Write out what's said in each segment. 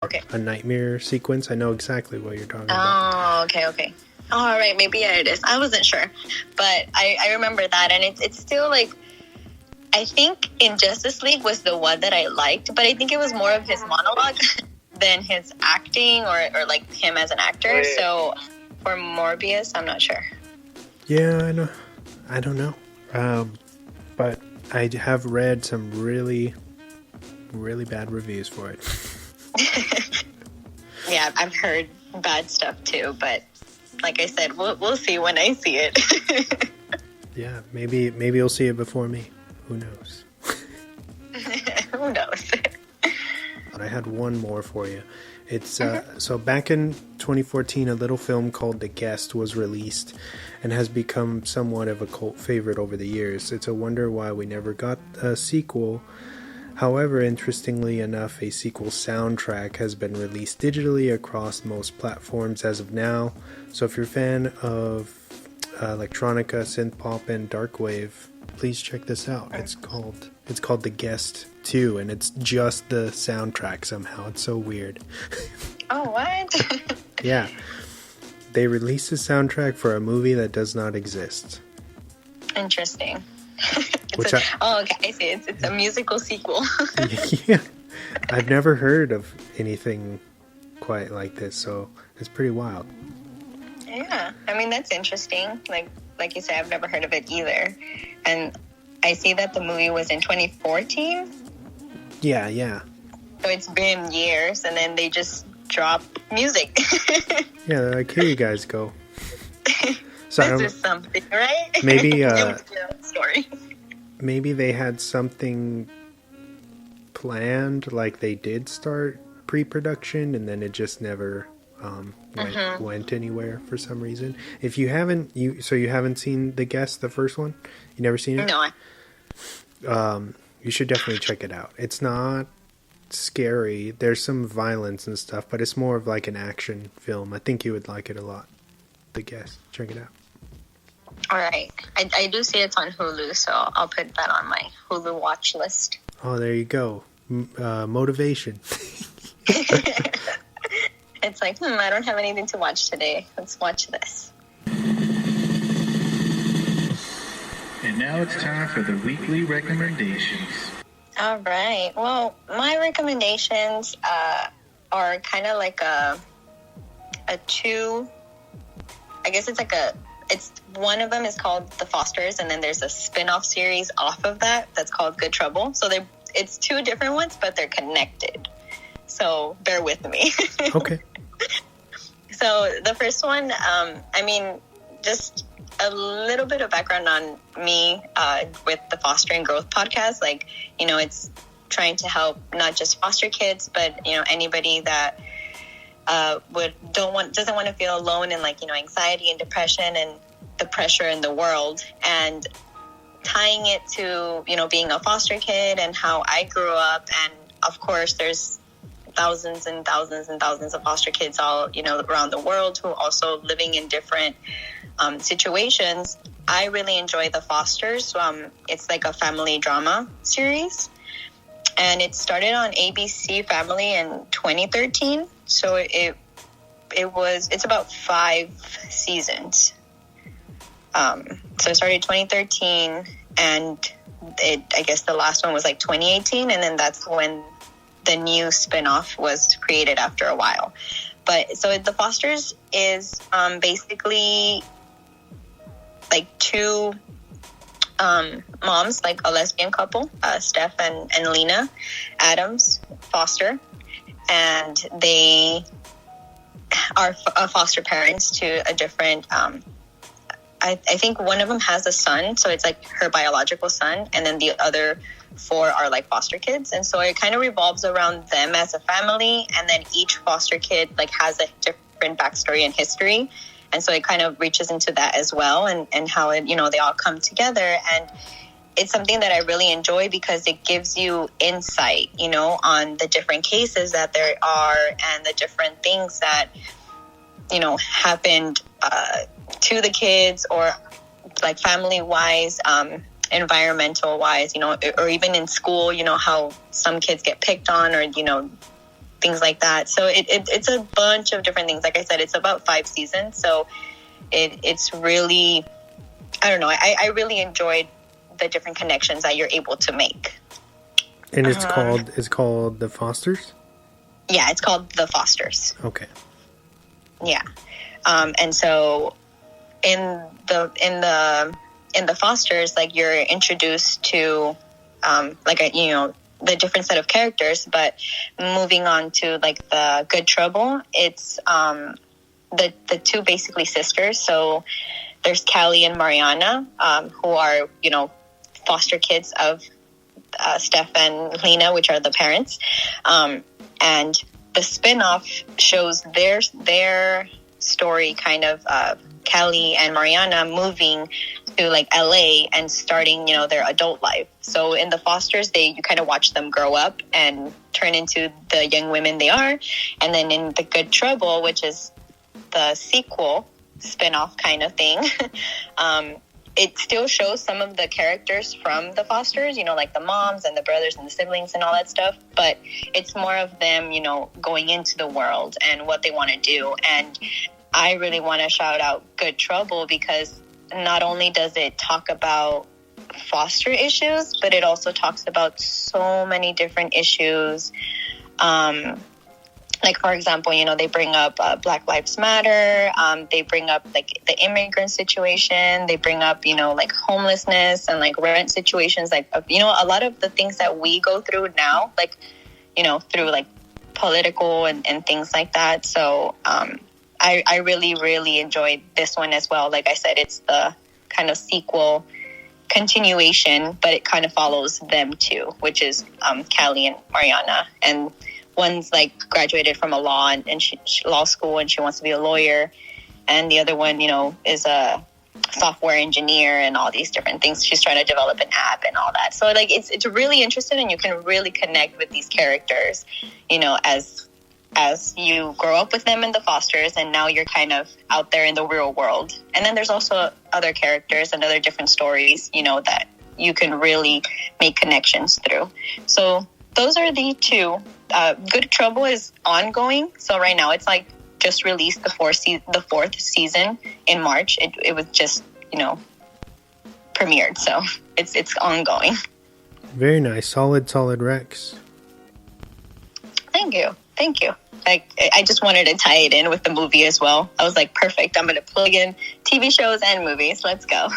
Okay. A nightmare sequence. I know exactly what you're talking about. Oh, okay. All right, maybe it is. I wasn't sure, but I remember that, and it's still like, I think Injustice League was the one that I liked, but I think it was more of his monologue than his acting or like him as an actor. So for Morbius, I'm not sure. Yeah, I know. I don't know. But I have read some really, really bad reviews for it. Yeah, I've heard bad stuff too, but like I said, we'll see when I see it. Yeah, maybe you'll see it before me. Who knows? Who knows? I had one more for you. It's so back in 2014, a little film called The Guest was released and has become somewhat of a cult favorite over the years. It's a wonder why we never got a sequel. However, interestingly enough, a sequel soundtrack has been released digitally across most platforms as of now. So if you're a fan of electronica, synth pop, and darkwave, please check this out. It's called The Guest 2, and it's just the soundtrack somehow. It's so weird. Oh, what? Yeah. They released a soundtrack for a movie that does not exist. Interesting. Okay, I see. It's a musical sequel. Yeah. I've never heard of anything quite like this, so it's pretty wild. Yeah. I mean, that's interesting. Like you said, I've never heard of it either. And I see that the movie was in 2014. Yeah. So it's been years, and then they just drop music. Yeah, they're like, here you guys go. So this is something, right? Maybe story. Maybe they had something planned, like they did start pre-production, and then it just never went anywhere for some reason. If you haven't, you haven't seen The Guest, the first one? You never seen it? No. You should definitely check it out. It's not scary. There's some violence and stuff, but it's more of like an action film. I think you would like it a lot. The Guest. Check it out. All right. I do see it's on Hulu, so I'll put that on my Hulu watch list. Oh, there you go. Motivation. It's like, I don't have anything to watch today. Let's watch this. And now it's time for the weekly recommendations. All right. Well, my recommendations are kind of like a two. I guess it's one of them is called The Fosters, and then there's a spin-off series off of that's called Good Trouble. So it's two different ones, but they're connected. So bear with me. Okay. So the first one, just a little bit of background on me with the Foster and Growth podcast. Like, it's trying to help not just foster kids, but, anybody that doesn't want to feel alone in anxiety and depression and the pressure in the world, and tying it to, being a foster kid and how I grew up. And of course there's thousands and thousands and thousands of foster kids all, around the world who also living in different situations. I really enjoy The Fosters. It's like a family drama series, and it started on ABC Family in 2013. So it's about 5 seasons. So it started 2013, and I guess the last one was 2018, and then that's when the new spinoff was created after a while. But so The Fosters is basically two moms, a lesbian couple, Steph and Lena Adams Foster, and they are foster parents to a different I think one of them has a son, so it's her biological son, and then the other 4 are foster kids. And so it kind of revolves around them as a family, and then each foster kid has a different backstory and history. And so it kind of reaches into that as well, and how it, they all come together. And it's something that I really enjoy because it gives you insight, on the different cases that there are and the different things that, happened to the kids, or family wise, environmental wise, or even in school, how some kids get picked on, or, things like that. So it's a bunch of different things. Like I said, it's about 5 seasons. So it's really, I don't know. I really enjoyed the different connections that you're able to make. And it's called The Fosters? Yeah, it's called The Fosters. Okay. Yeah. And so in the Fosters, like, you're introduced to the different set of characters, but moving on to like the Good Trouble, it's the two basically sisters. So there's Callie and Mariana, who are, foster kids of Steph and Lena, which are the parents. And the spin-off shows their story, kind of Callie and Mariana moving to like LA and starting, their adult life. So in the Fosters, you kind of watch them grow up and turn into the young women they are. And then in The Good Trouble, which is the sequel spin-off kind of thing, it still shows some of the characters from the Fosters, like the moms and the brothers and the siblings and all that stuff. But it's more of them, going into the world and what they want to do. And I really want to shout out Good Trouble, because not only does it talk about foster issues, but it also talks about so many different issues. Like, for example, they bring up Black Lives Matter. They bring up like the immigrant situation. They bring up, like homelessness and like rent situations. Like, a lot of the things that we go through now, like, through like political and things like that. So I really, really enjoyed this one as well. Like I said, it's the kind of sequel continuation, but it kind of follows them too, which is Callie and Mariana. And one's like graduated from a law law school, and she wants to be a lawyer, and the other one, is a software engineer and all these different things. She's trying to develop an app and all that. So like it's really interesting, and you can really connect with these characters, as you grow up with them in the Fosters, and now you're kind of out there in the real world. And then there's also other characters and other different stories, that you can really make connections through. So those are the two. Good Trouble is ongoing. So right now it's like just released the fourth season in March. It was just, premiered. So it's ongoing. Very nice. Solid Rex. Thank you. Like, I just wanted to tie it in with the movie as well. I was like, perfect. I'm going to plug in TV shows and movies. Let's go.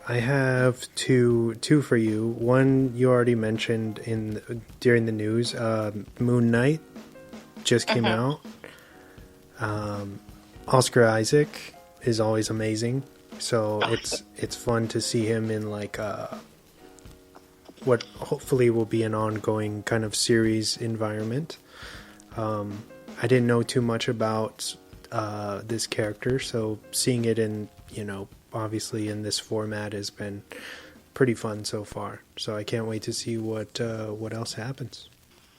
I have two for you. One you already mentioned during the news. Moon Knight just came out. Oscar Isaac is always amazing, so it's fun to see him in like what hopefully will be an ongoing kind of series environment. I didn't know too much about this character, so seeing it in, obviously in this format has been pretty fun so far. So I can't wait to see what else happens.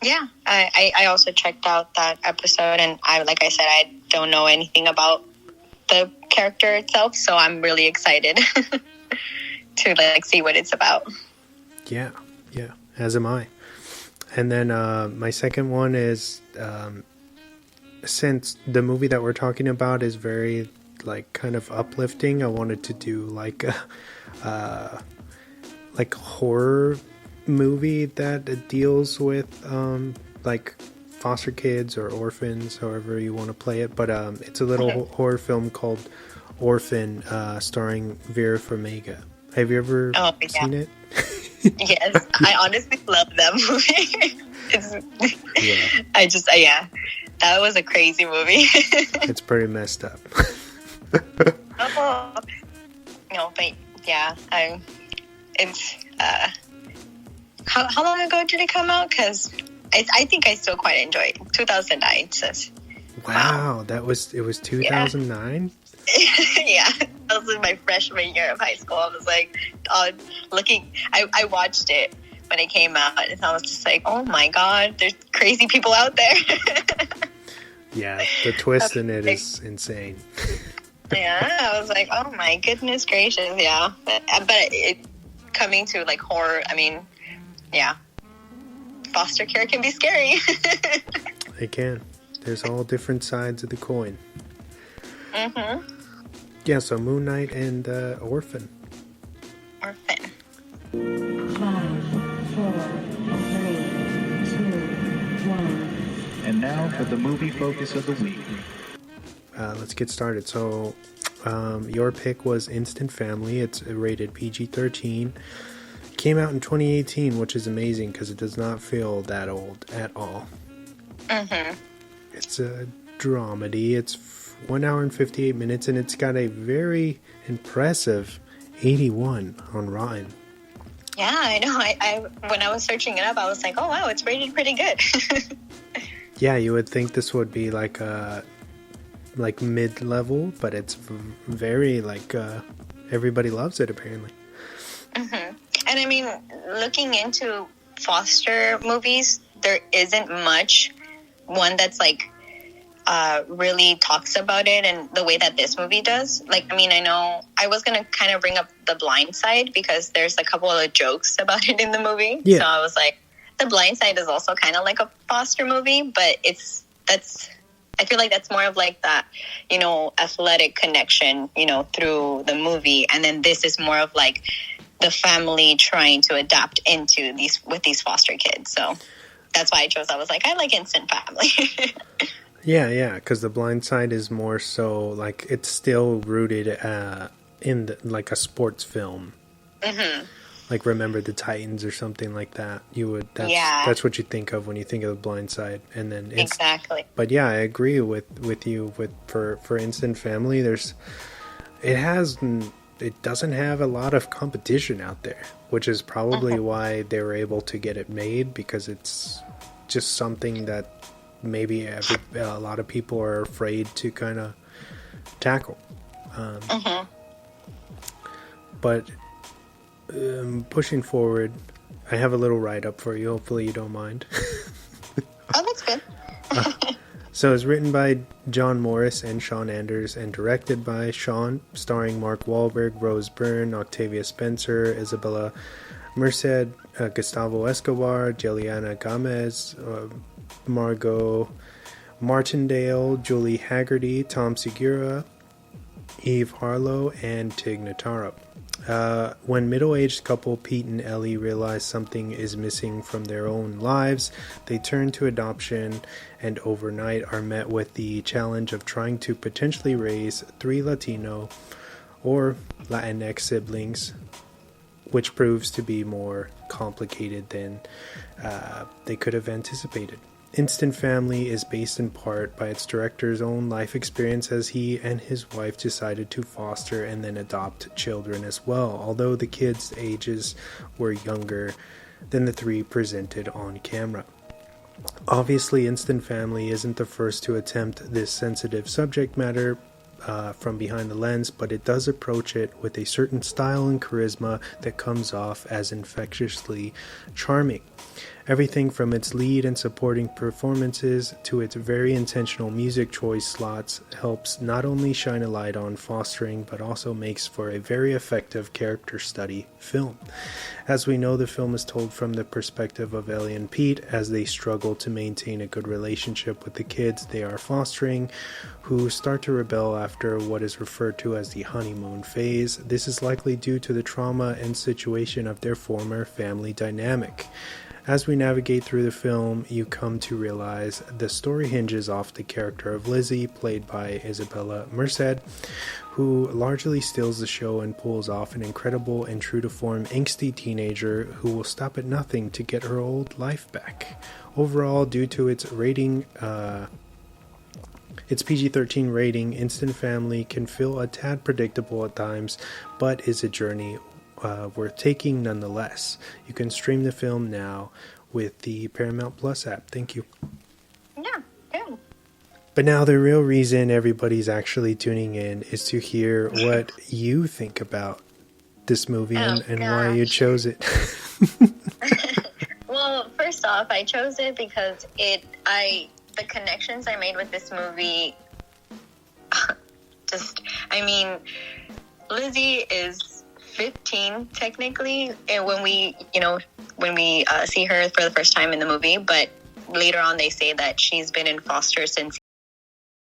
Yeah, I also checked out that episode, and like I said, I don't know anything about the character itself, so I'm really excited to like see what it's about. Yeah, as am I. And then my second one is, since the movie that we're talking about is very like kind of uplifting, I wanted to do like a horror movie that deals with like foster kids or orphans, however you want to play it. But it's a little horror film called Orphan, starring Vera Farmiga. Have you ever seen it? Yes, I honestly love that movie. That was a crazy movie. It's pretty messed up. No, but yeah, it's how long ago did it come out? Because I think I still quite enjoy it. 2009. So, wow, it was 2009. Yeah, that was my freshman year of high school. I was like, I watched it when it came out, and I was just like, oh my god, there's crazy people out there. Yeah, the twist in it is insane. Yeah, I was like, oh my goodness gracious, yeah. But it coming to like horror, I mean, yeah, foster care can be scary. It can. There's all different sides of the coin. Mm-hmm. Yeah, so Moon Knight and Orphan. Orphan. 5, 4, 3, 2, 1. And now for the movie focus of the week. Let's get started. So, your pick was Instant Family. It's rated PG-13. Came out in 2018, which is amazing because it does not feel that old at all. Mm-hmm. It's a dramedy. It's 1 hour and 58 minutes, and it's got a very impressive 81 on Rotten. Yeah, I know. I when I was searching it up, I was like, oh, wow, it's rated pretty good. Yeah, you would think this would be like mid-level, but it's very everybody loves it apparently. Mm-hmm. And I mean, looking into foster movies, there isn't much one that's really talks about it and the way that this movie does. I mean, I know I was going to kind of bring up The Blind Side because there's a couple of jokes about it in the movie. Yeah. So I was like, The Blind Side is also kind of like a foster movie, but I feel like that's more of that, athletic connection, through the movie. And then this is more of the family trying to adapt into with these foster kids. So that's why I chose. I was like, I like Instant Family. Yeah, because The Blind Side is more so it's still rooted in a sports film. Mm-hmm. Remember the Titans or something like that. That's what you think of when you think of The Blind Side, and then exactly. But yeah, I agree with you. For Instant Family, it doesn't have a lot of competition out there, which is probably why they were able to get it made, because it's just something that maybe a lot of people are afraid to kind of tackle. But pushing forward, I have a little write-up for you. Hopefully you don't mind. Oh, that's good. So it's written by John Morris and Sean Anders and directed by Sean, starring Mark Wahlberg, Rose Byrne, Octavia Spencer, Isabella Merced, Gustavo Escobar, Juliana Gomez, Margot Martindale, Julie Haggerty, Tom Segura, Eve Harlow, and Tig Notaro. When middle-aged couple Pete and Ellie realize something is missing from their own lives, they turn to adoption and overnight are met with the challenge of trying to potentially raise 3 Latino or Latinx siblings, which proves to be more complicated than they could have anticipated. Instant Family is based in part by its director's own life experience as he and his wife decided to foster and then adopt children as well, although the kids' ages were younger than the 3 presented on camera. Obviously, Instant Family isn't the first to attempt this sensitive subject matter from behind the lens, but it does approach it with a certain style and charisma that comes off as infectiously charming. Everything from its lead and supporting performances to its very intentional music choice slots helps not only shine a light on fostering, but also makes for a very effective character study film. As we know, the film is told from the perspective of Ellie and Pete as they struggle to maintain a good relationship with the kids they are fostering, who start to rebel after what is referred to as the honeymoon phase. This is likely due to the trauma and situation of their former family dynamic. As we navigate through the film, you come to realize the story hinges off the character of Lizzie, played by Isabella Merced, who largely steals the show and pulls off an incredible and true-to-form angsty teenager who will stop at nothing to get her old life back. Overall, due to its rating, its PG-13 rating, Instant Family can feel a tad predictable at times, but is a journey worth taking nonetheless. You can stream the film now with the Paramount Plus app. Thank you. Yeah, good. But now the real reason everybody's actually tuning in is to hear what you think about this movie and why you chose it. Well, first off, I chose it because the connections I made with this movie Lizzie is 15 technically, and when we see her for the first time in the movie, but later on they say that she's been in foster since